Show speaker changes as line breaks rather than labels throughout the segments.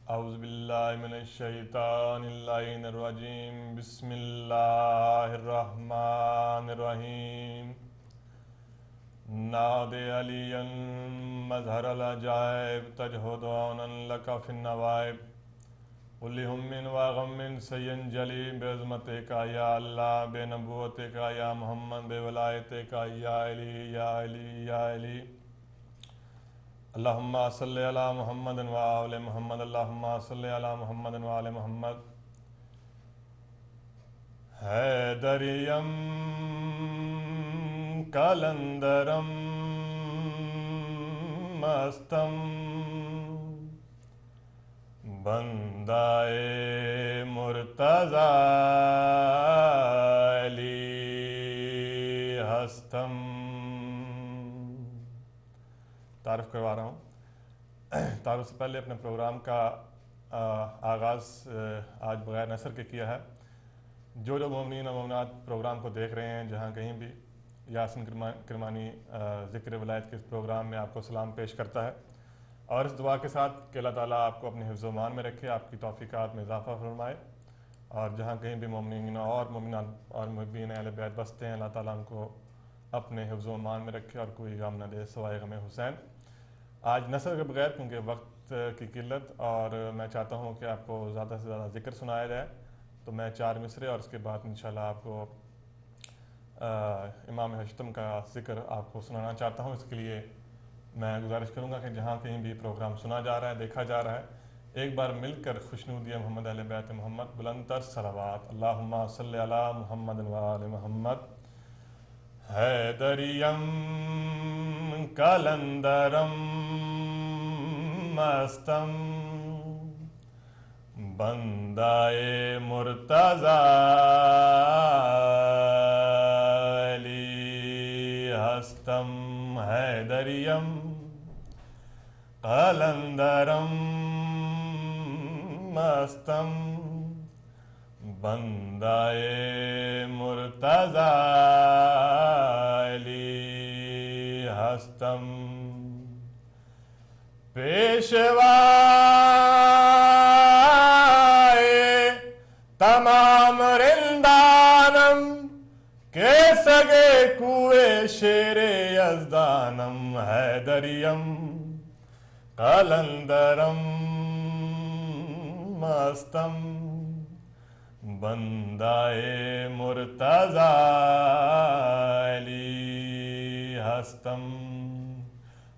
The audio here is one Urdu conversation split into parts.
اعوذ باللہ من الشیطان اللعین الرجیم بسم اللہ الرحمن الرحیم ناد علی مظہر العجائب تجہدون لک فی النوائب کل ہم و غم سینجلی بعظمتک یا اللہ بے نبوتک یا محمد بے ولایتک یا علی یا علی یا علی اللہم صلی علی محمد و آل محمد اللہم صلی علی محمد و آل محمد حیدریم کلندرم مستم بندائے مرتضی علی ہستم۔ تعارف کروا رہا ہوں۔ تعارف سے پہلے اپنے پروگرام کا آغاز آج بغیر نثر کے کیا ہے۔ جو مومنین و مومنات پروگرام کو دیکھ رہے ہیں جہاں کہیں بھی، یاسین کرمانی ذکر ولایت کے اس پروگرام میں آپ کو سلام پیش کرتا ہے، اور اس دعا کے ساتھ کہ اللہ تعالیٰ آپ کو اپنے حفظ و امان میں رکھے، آپ کی توفیقات میں اضافہ فرمائے، اور جہاں کہیں بھی مومنین اور مومنات اور محبین اہل بیت بستے ہیں، اللہ تعالیٰ ان کو اپنے حفظ و امان میں رکھے اور کوئی غم نہ دے سوائے غم حسین۔ آج نثر کے بغیر کیونکہ وقت کی قلت اور میں چاہتا ہوں کہ آپ کو زیادہ سے زیادہ ذکر سنایا جائے، تو میں 4 مصرے اور اس کے بعد انشاءاللہ آپ کو امام ہشتم کا ذکر آپ کو سنانا چاہتا ہوں۔ اس کے لیے میں گزارش کروں گا کہ جہاں کہیں بھی پروگرام سنا جا رہا ہے، دیکھا جا رہا ہے، ایک بار مل کر خوشنودی محمد اہل بیت محمد بلند تر صلوات۔ اللہم صلی علی محمد و آل محمد۔ حیدریم کلندرم مستم بندائے مرتضی علی ہستم۔ حیدریم قلندرم مستم بندائے مرتضی علی ہستم۔ پیشوائے تمام رندانم کے سگے کوئے شیر یزدانم۔ حیدریم قلندرم مستم بندائے مرتضی علی ہستم۔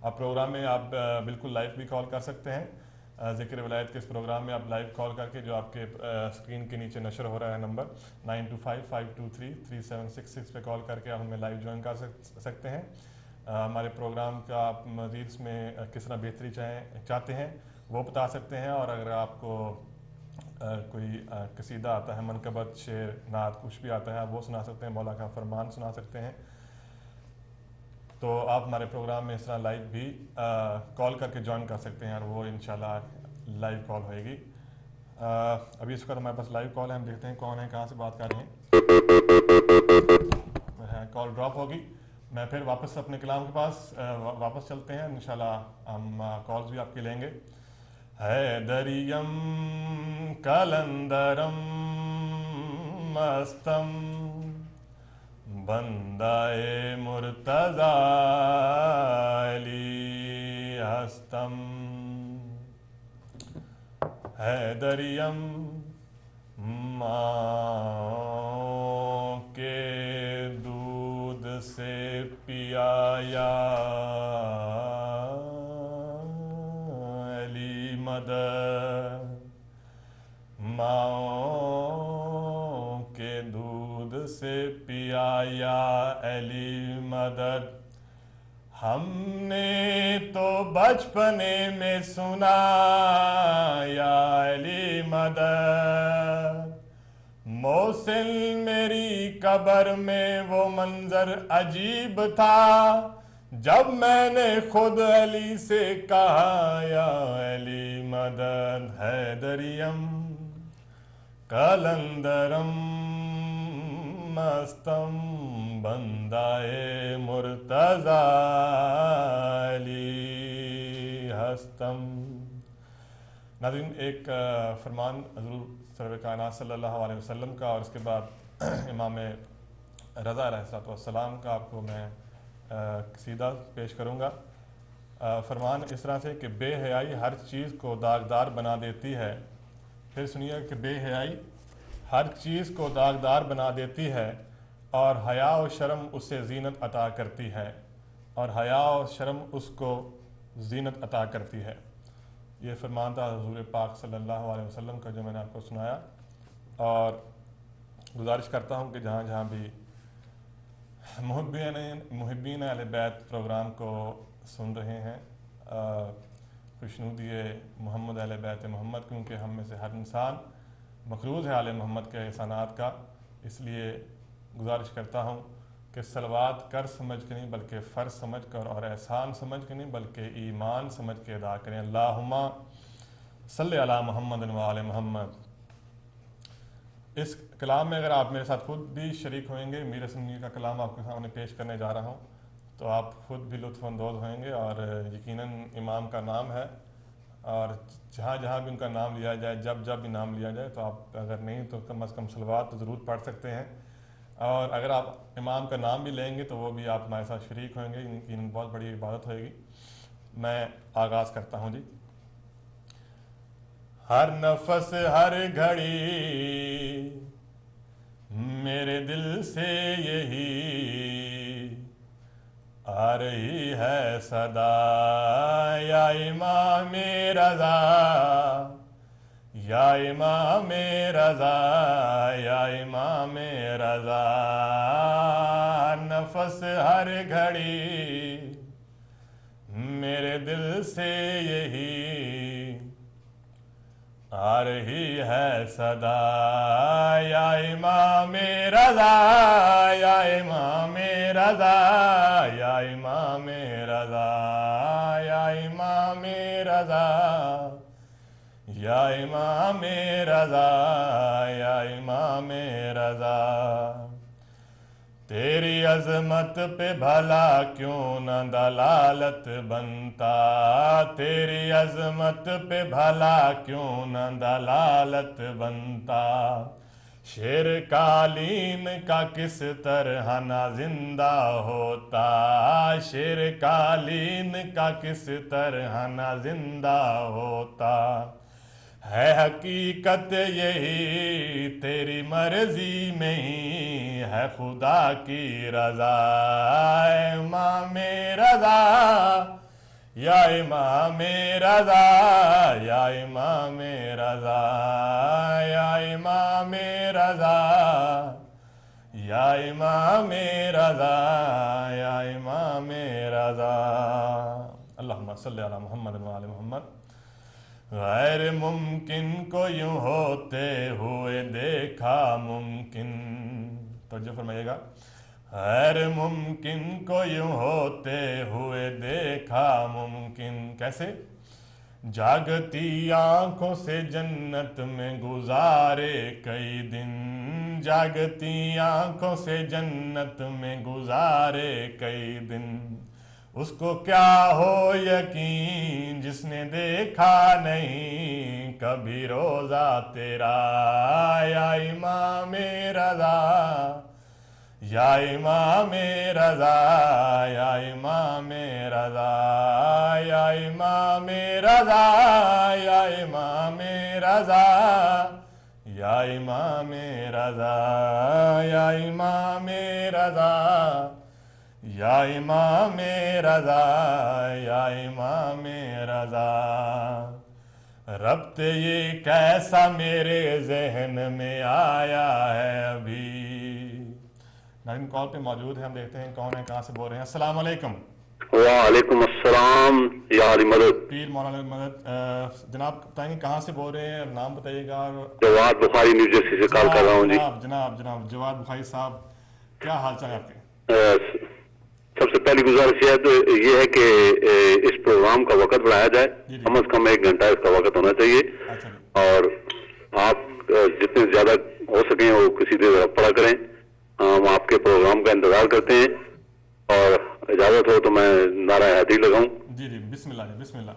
اب پروگرام میں آپ بالکل لائیو بھی کال کر سکتے ہیں۔ ذکر ولایت کے اس پروگرام میں آپ لائیو کال کر کے جو آپ کے اسکرین کے نیچے نشر ہو رہا ہے نمبر 9255233766 پہ کال کر کے آپ ہمیں لائیو جوائن کر سکتے ہیں۔ ہمارے پروگرام کا آپ مزید اس میں کس طرح بہتری چاہتے ہیں وہ بتا سکتے ہیں، اور اگر آپ کو کوئی قصیدہ آتا ہے، منقبت، شعر، نعت، کچھ بھی آتا ہے آپ وہ سنا سکتے ہیں، مولا کا فرمان سنا سکتے ہیں، تو آپ ہمارے پروگرام میں اس طرح لائیو بھی کال کر کے جوائن کر سکتے ہیں، اور وہ انشاءاللہ لائیو کال ہوئے گی۔ ابھی اس وقت ہمارے پاس لائیو کال ہے، ہم دیکھتے ہیں کون ہے، کہاں سے بات کر رہے ہیں۔ کال ڈراپ ہوگی، میں پھر واپس اپنے کلام کے پاس واپس چلتے ہیں، انشاءاللہ ہم کالز بھی آپ کے لیں گے۔ حیدریم کلندرم مستم بندائے مرتضی علی ہستم۔ حیدریم ماں کے دودھ سے پیایا علی مدد، ماں کے دودھ سے پیایا علی مدد، ہم نے تو بچپنے میں سنا یا علی مدد، موصل میری قبر میں وہ منظر عجیب تھا جب میں نے خود علی سے کہا یا علی مدد۔ حیدریم قلندرم مستم بندائے مرتضی علی ہستم۔ ناظرین، ایک فرمان حضور سرور کائنات صلی اللہ علیہ وسلم کا اور اس کے بعد امام رضا علیہ السلام کا آپ کو میں قصیدہ پیش کروں گا۔ فرمان اس طرح سے کہ بے حیائی ہر چیز کو داغدار بنا دیتی ہے۔ پھر سنیے کہ بے حیائی ہر چیز کو داغدار بنا دیتی ہے، اور حیا و شرم اسے زینت عطا کرتی ہے، اور حیا و شرم اس کو زینت عطا کرتی ہے۔ یہ فرمان تھا حضور پاک صلی اللہ علیہ وسلم کا جو میں نے آپ کو سنایا، اور گزارش کرتا ہوں کہ جہاں جہاں بھی محبین اہل بیت پروگرام کو سن رہے ہیں، خوشنودی محمد اہل بیت محمد، کیونکہ ہم میں سے ہر انسان مقروض ہے آل محمد کے احسانات کا، اس لیے گزارش کرتا ہوں کہ صلوات کر سمجھ کے نہیں بلکہ فرض سمجھ کر، اور احسان سمجھ کے نہیں بلکہ ایمان سمجھ کے ادا کریں۔ اللہم صلی علی محمد و آل محمد۔ اس کلام میں اگر آپ میرے ساتھ خود بھی شریک ہوئیں گے، میر سنی کا کلام آپ کے سامنے پیش کرنے جا رہا ہوں، تو آپ خود بھی لطف اندوز ہوئیں گے، اور یقیناً امام کا نام ہے، اور جہاں جہاں بھی ان کا نام لیا جائے، جب جب بھی نام لیا جائے، تو آپ اگر نہیں تو کم از کم صلوات تو ضرور پڑھ سکتے ہیں، اور اگر آپ امام کا نام بھی لیں گے تو وہ بھی آپ ہمارے ساتھ شریک ہوئیں گے، یقیناً بہت بڑی عبادت ہوئے گی۔ میں آغاز کرتا ہوں جی۔ ہر نفس ہر گھڑی میرے دل سے یہی آ رہی ہے صدا، یا امام رضا، یا امام رضا، یا امام رضا۔ نفس ہر گھڑی میرے دل سے یہی آ رہی ہے صدا، یا امام رضا، یا امام رضا، یا امام رضا، یا امام رضا، یا امام رضا، یا امام رضا۔ تیری عظمت پہ بھلا کیوں نہ دلالت بنتا، تیری عظمت پہ بھلا کیوں نہ دلالت بنتا، شیر قالین کا کس طرح نہ زندہ ہوتا، شیر قالین کا کس طرح نہ زندہ ہوتا۔ ہے حقیقت یہی تیری مرضی میں ہی ہے خدا کی رضا، امام رضا، یا امام رضا، یا امام رضا، یا امام رضا، یا امام رضا، یا امام رضا۔ اللہم صلی علی محمد و آل محمد۔ غیر ممکن کو یوں ہوتے ہوئے دیکھا ممکن، توجہ فرمائیے گا، غیر ممکن کو یوں ہوتے ہوئے دیکھا ممکن۔ کیسے؟ جاگتی آنکھوں سے جنت میں گزارے کئی دن، جاگتی آنکھوں سے جنت میں گزارے کئی دن، اس کو کیا ہو یقین جس نے دیکھا نہیں کبھی روزہ تیرا، یا امام رضا، یا امام رضا، یا امام رضا، یا امام رضا، یا امام رضا، یا امام رضا، یا امام رضا، یا امام رضا، یا امام رضا۔ ربط یہ کیسا میرے ذہن میں آیا ہے ابھی۔ ناظرین کال پہ موجود ہیں، ہم دیکھتے ہیں کون ہے، کہاں سے بول رہے ہیں۔ السلام علیکم۔
وعلیکم السلام یا علی مدد۔
پیر مولانا مدد، جناب بتائیں گے کہاں سے بول رہے ہیں، نام بتائیے گا۔
جواد بخاری نیو جرسی سے کال کر رہا ہوں جی۔
جناب جواد بخاری صاحب، کیا حال چال ہے آپ کے؟
سب سے پہلی گزارش یہ ہے کہ اس پروگرام کا وقت بڑھایا جائے، کم از کم 1 گھنٹہ اس کا وقت ہونا چاہیے، اور آپ جتنے زیادہ ہو سکیں وہ کسی دیر پڑھا کریں۔ ہم آپ کے پروگرام کا انتظار کرتے ہیں، اور اجازت ہو تو میں نعرہ حیدری لگاؤں۔
جی بسم اللہ، بسم اللہ۔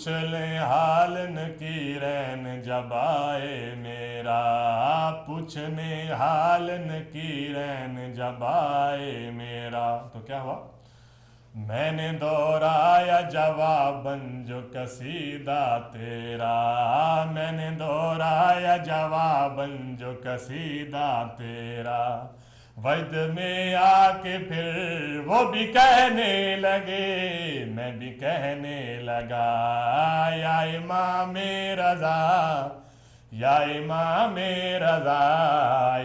پوچھ لیں حال نکیرین جب آئے میرا، پوچھنے حال نکیرین جب آئے میرا، تو کیا ہوا؟ میں نے دہرایا جواباً جو قصیدہ تیرا، میں نے دہرایا جواباً جو قصیدہ تیرا، وجد میں آ کے پھر وہ بھی کہنے لگے، میں بھی کہنے لگا، یا امام رضا، یا امام رضا،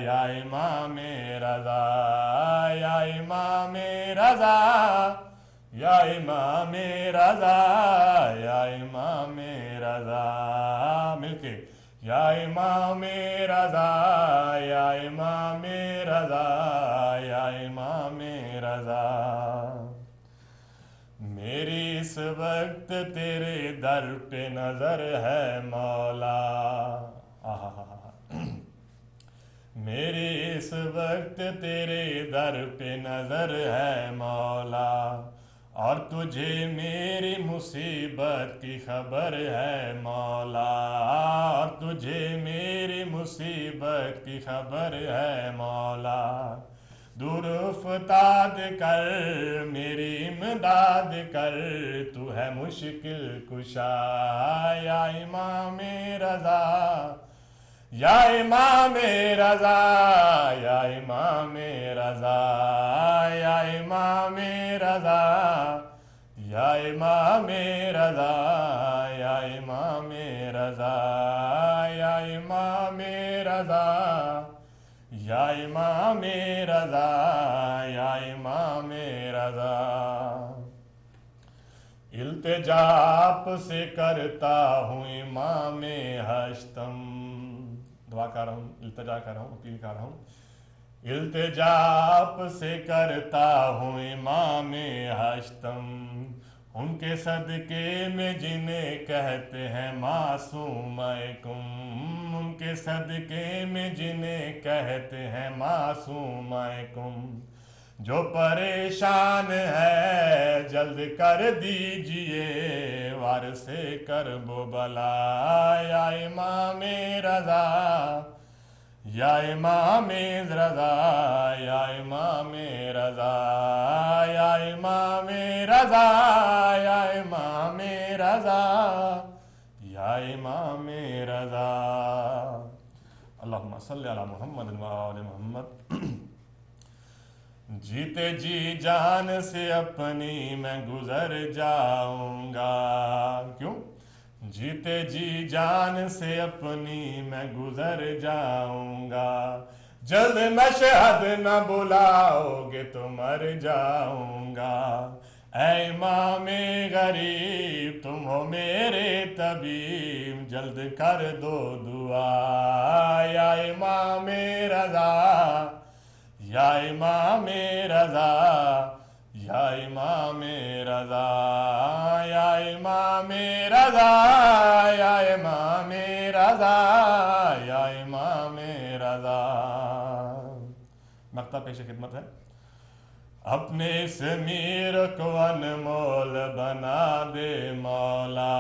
یا امام رضا، یا امام رضا، یا امام رضا، یا امام رضا، مل کے، یا امام رضا، یا امام رضا، یا امام رضا، میری اس وقت تیرے در پہ نظر ہے مولا، میری اس وقت تیرے در پہ نظر ہے مولا، اور تجھے میری مصیبت کی خبر ہے مولا، اور تجھے میری مصیبت کی خبر ہے مولا، دور افتاد کر میری امداد کر، تو ہے مشکل کشا، یا امام رضا، یا امام رضا، یا امام رضا، یا امام رضا، یا امام رضا، یا امام رضا، یا امام رضا، یا امام رضا، یا امام رضا، التجا آپ سے کرتا ہوں امام ہشتم، دعا کر رہا ہوں، التجا کر رہا ہوں، اپیل کر رہا ہوں، التجا آپ سے کرتا ہوں امام ہشتم، ان کے صدقے میں جنہیں کہتے ہیں معصوم کم، ان کے صدقے میں جنہیں کہتے ہیں معصوم کم، جو پریشان ہے جلد کر دیجئے وارث کرب و بلا، یا امام رضا، یا امام رضا، یا امام رضا، یا امام رضا، یا امام رضا، یا امام رضا، اللہم صلی علی محمد و آل محمد، جیتے جی جان سے اپنی میں گزر جاؤں گا، کیوں؟ جیتے جی جان سے اپنی میں گزر جاؤں گا، جلد مشہد نہ بلاؤ گے تو مر جاؤں گا، اے امام غریب تم ہو میرے طبیب، جلد کر دو دعا، یا امام رضا، یا امام رضا، یا امام رضا، یا امام رضا، یا امام رضا، یا امام رضا، مقطع پیش خدمت ہے، اپنے اس میر کو انمول بنا دے مولا،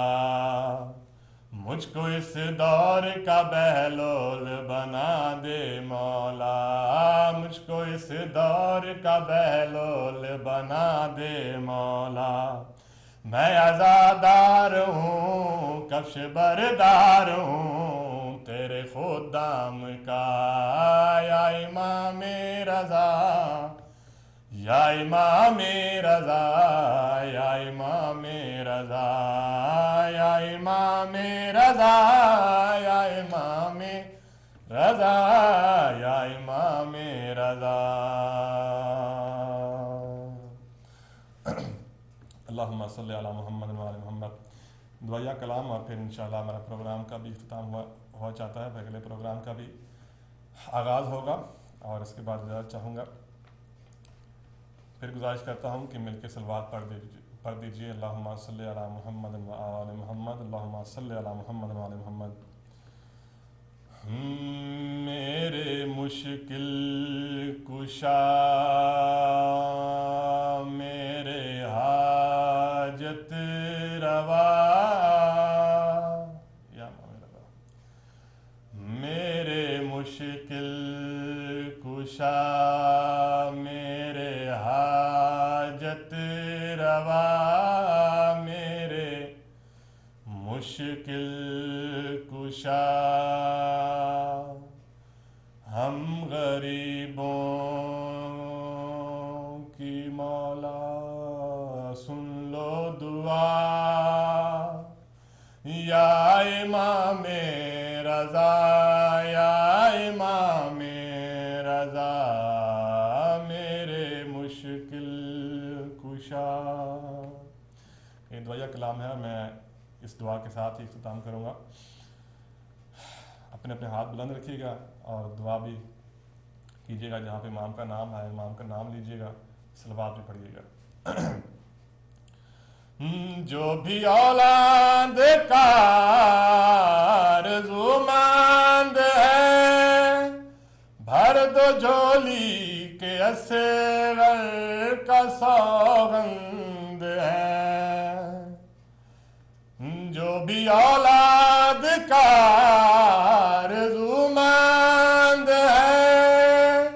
مجھ کو اس دور کا بہلول بنا دے مولا، مجھ کو اس دور کا بہلول بنا دے مولا، میں عزادار ہوں کفش بردار ہوں تیرے خدام کا، یا امام رضا، یا امام رضا، یا امام رضا، یا امام رضا، یا امام رضا، یا امام رضا، اللہم صلی علی محمد و آل محمد، دعائیہ کلام، اور پھر انشاءاللہ ہمارا پروگرام کا بھی اختتام ہوا چاہتا ہے، پھر اگلے پروگرام کا بھی آغاز ہوگا، اور اس کے بعد اجازت چاہوں گا، پھر گزارش کرتا ہوں کہ مل کے صلوات پڑھ دیجئے، اللہم صلی علی محمد و آل محمد، اللہم صلی علی محمد و آل محمد، میرے مشکل کشا، میرے حاجت روا، میرے حاجت روا میرے مشکل کشا، ہم غریبوں کی مولا سن لو دعا، یا امام رضا یا امام رضا میرے مشکل کشا۔ یہ دعائیہ کلام ہے، میں اس دعا کے ساتھ ہی اختتام کروں گا۔ اپنے اپنے ہاتھ بلند رکھیے گا اور دعا بھی کیجیے گا، جہاں پہ امام کا نام ہے امام کا نام لیجیے گا، صلوات بھی پڑھیے گا۔ جو بھی اولاد کا آرزومند ہے، بھر دو جھولی کے اصغر کا سوگند ہے۔ جو بھی اولاد کا آرزومند ہے،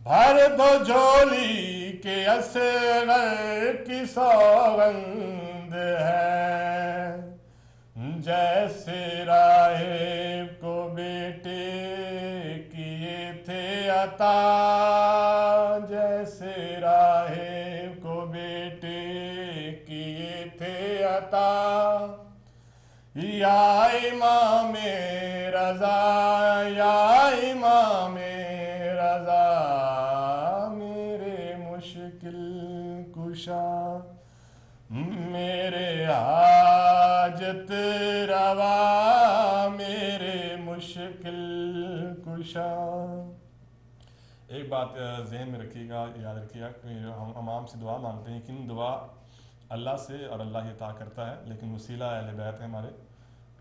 بھر دو جھولی کے اصغر کی سوگند ہے۔ جیسے راہب کو بیٹے کیے تھے عطا، جیسے راہب کو بیٹے کیے تھے عطا، یا امام رضا یا امام رضا میرے مشکل کشا، میرے حاجت روا میرے مشکل کشا۔ ایک بات ذہن میں رکھیے گا، یاد رکھیے گا کہ ہم امام سے دعا مانگتے ہیں، لیکن دعا اللہ سے اور اللہ ہی عطا کرتا ہے، لیکن وسیلہ اہل بیت ہے ہمارے۔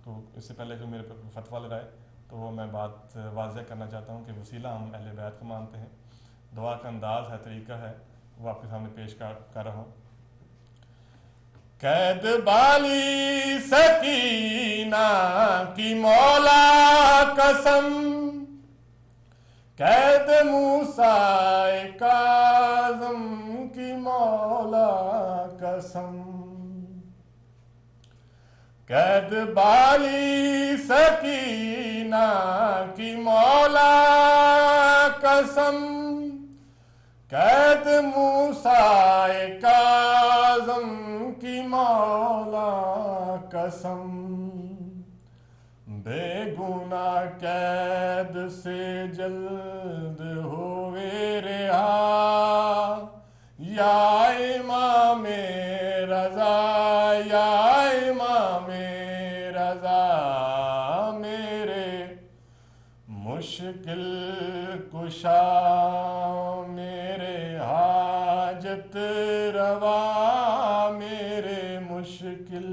تو اس سے پہلے جو میرے فتویٰ لگائے تو وہ میں بات واضح کرنا چاہتا ہوں کہ وسیلہ ہم اہل بیت کو مانتے ہیں، دعا کا انداز ہے، طریقہ ہے، وہ آپ کے سامنے پیش کر رہا ہوں۔ قید بالی سکینہ کی مولا قسم، قید موسیٰ کاظم کی مولا قسم، قید بالی سکینہ کی مولا قسم، قید موسیٰ کاظم کی مولا قسم، بے گناہ قید سے جلد ہوئے رہا، یا امام رضا یا امام رضا میرے مشکل کشا، میرے حاجت روا میرے مشکل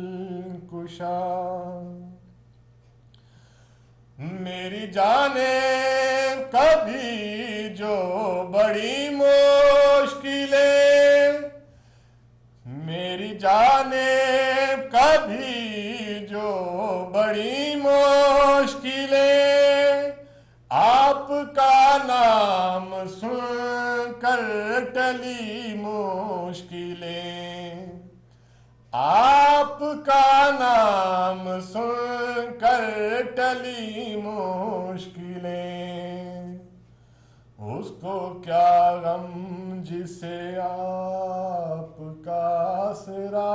کشا۔ میری جانب کبھی جو بڑی مشکلیں، میری جانب کبھی جو بڑی مشکلیں، آپ کا نام سن کر ٹلی مشکلیں، آپ کا نام سن کر ٹلی مشکلیں، اس کو کیا غم جسے آپ کا آسرا،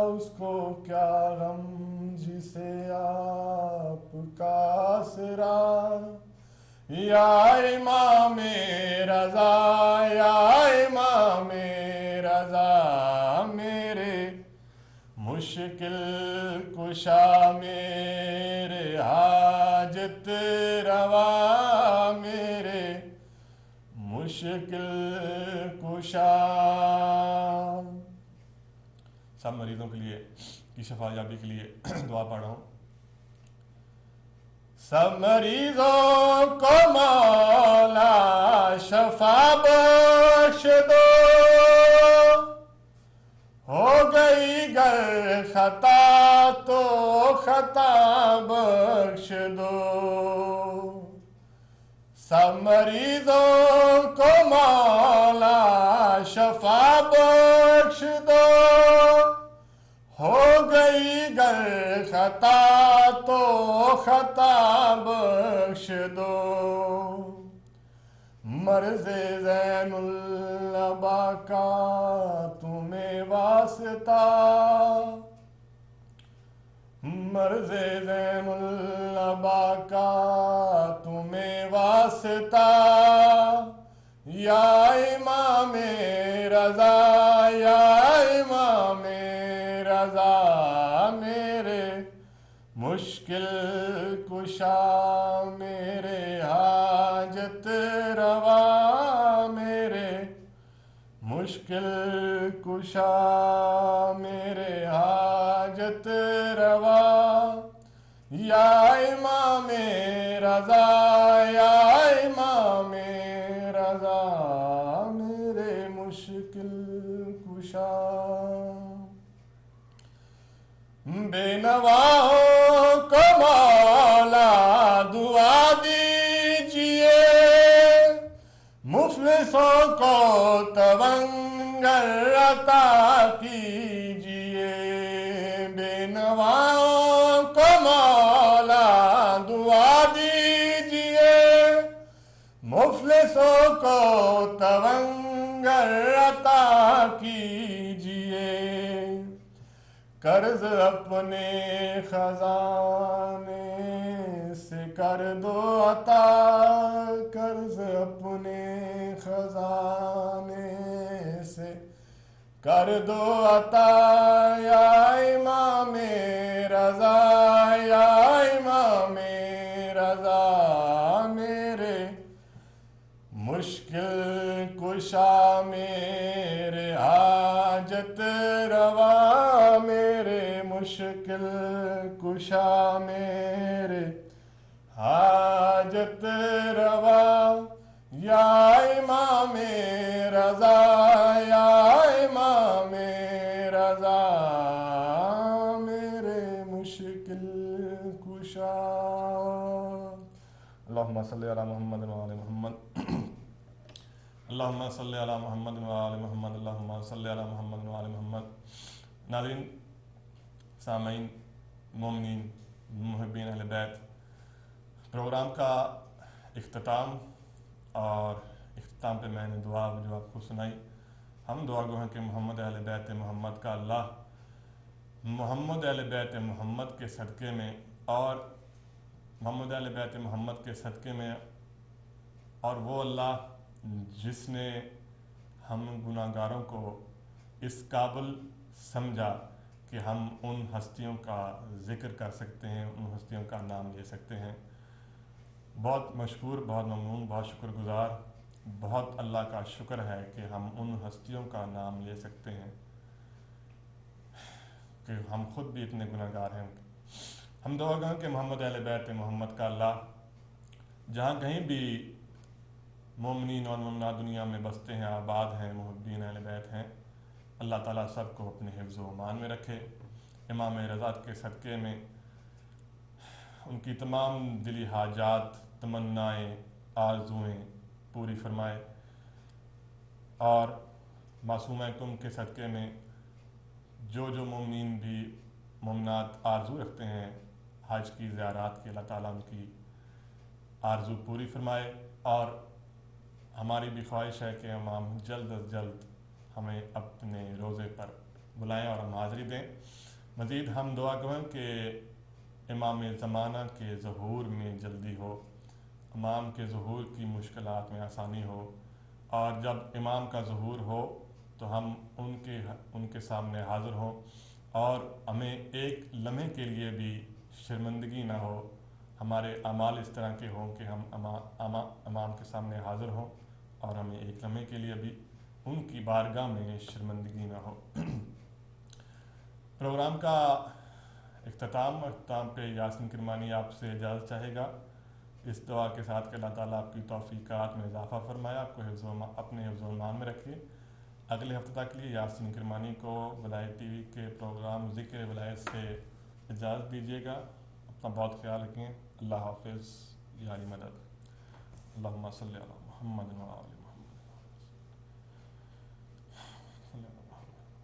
اس کو کیا غم جسے آپ کا آسرا، یا امام رضا یا امام رضا میرے مشکل کشا، میرے حاجت روا میرے مشکل کشا۔ سب مریضوں کے لیے کی شفا یابی کے لیے دعا پڑھ رہا ہوں۔ سب مریضوں کو مولا شفا بخش دو، ہو گئی گر خطا تو خطا بخش دو، سب مریضوں کو مولا شفا بخش دو، ہو گئی گر خطا تو خطا بخش دو، مرض زین العبا کا تمہیں واسطہ، مرض زین العبا کا تمہیں واسطہ، یا امام رضا یا امام رضا، میرے مشکل کشا میرے حاجت روا، میرے مشکل کشا میرے حاجت روا، یا امام رضا یا امام رضا، میرے مشکل کشا، بے نواؤں کو مولا دعا دیجئے، مفلسوں کو تونگر عطا کیجئے، بے نواؤں کو مولا دعا دیجئے، مفلسوں کو تونگر عطا کیجئے، قرض اپنے خزانے سے کر دو عطا، قرض اپنے خزانے سے کر دو عطا، یا امام رضا یا امام رضا، میرے مشکل کشا میرے حاجت روا، میرے مشکل کشا میرے حاجت روا، یا امام رضا یا امام رضا، میرے مشکل کشا۔ اللہم صلی علی محمد وعلی محمد، اللہم صلی علی محمد وعلی محمد، اللہم صلی علی محمد وعلی محمد۔ ناظرین، سامعین، مومنین، محبین اہل بیت، پروگرام کا اختتام، اور اختتام پہ میں نے دعا جو آپ کو سنائی، ہم دعا گو ہیں کہ محمد اہل بیت محمد کا اللہ محمد اہل بیت محمد کے صدقے میں، اور محمد اہل بیت محمد کے صدقے میں، اور وہ اللہ جس نے ہم گناہ گاروں کو اس قابل سمجھا کہ ہم ان ہستیوں کا ذکر کر سکتے ہیں، ان ہستیوں کا نام لے سکتے ہیں، بہت مشکور، بہت ممنون، بہت شکر گزار، بہت اللہ کا شکر ہے کہ ہم ان ہستیوں کا نام لے سکتے ہیں کہ ہم خود بھی اتنے گناہ گار ہیں۔ ہم دعا گو ہیں کہ محمد اہل بیت محمد کا اللہ جہاں کہیں بھی مومنین اور مومنات دنیا میں بستے ہیں، آباد ہیں، محبین اہل بیت ہیں، اللہ تعالیٰ سب کو اپنے حفظ و امان میں رکھے، امام رضا کے صدقے میں ان کی تمام دلی حاجات، تمنائیں، آرزوئیں پوری فرمائے، اور معصومہ کم کے صدقے میں جو مومنین بھی مومنات آرزو رکھتے ہیں حج کی زیارات کی، اللہ تعالیٰ ان کی آرزو پوری فرمائے، اور ہماری بھی خواہش ہے کہ امام جلد از جلد ہمیں اپنے روزے پر بلائیں اور ہم حاضری دیں۔ مزید ہم دعا گو ہیں کہ امام زمانہ کے ظہور میں جلدی ہو، امام کے ظہور کی مشکلات میں آسانی ہو، اور جب امام کا ظہور ہو تو ہم ان کے سامنے حاضر ہوں، اور ہمیں ایک لمحے کے لیے بھی شرمندگی نہ ہو، ہمارے اعمال اس طرح کے ہوں کہ ہم امام کے سامنے حاضر ہوں اور ہمیں ایک لمحے کے لیے بھی ان کی بارگاہ میں شرمندگی نہ ہو۔ پروگرام کا اختتام پہ یاسین کرمانی آپ سے اجازت چاہے گا، اس دعا کے ساتھ کہ اللہ تعالیٰ آپ کی توفیقات میں اضافہ فرمائے، آپ کو اپنے حفظ و ایمان میں رکھے۔ اگلے ہفتے تک کے لیے یاسین کرمانی کو ولایت ٹی وی کے پروگرام ذکر ولایت سے اجازت دیجیے گا۔ اپنا بہت خیال رکھیں۔ اللہ حافظ، یاری مدد۔ اللہم صلی علی محمد و علی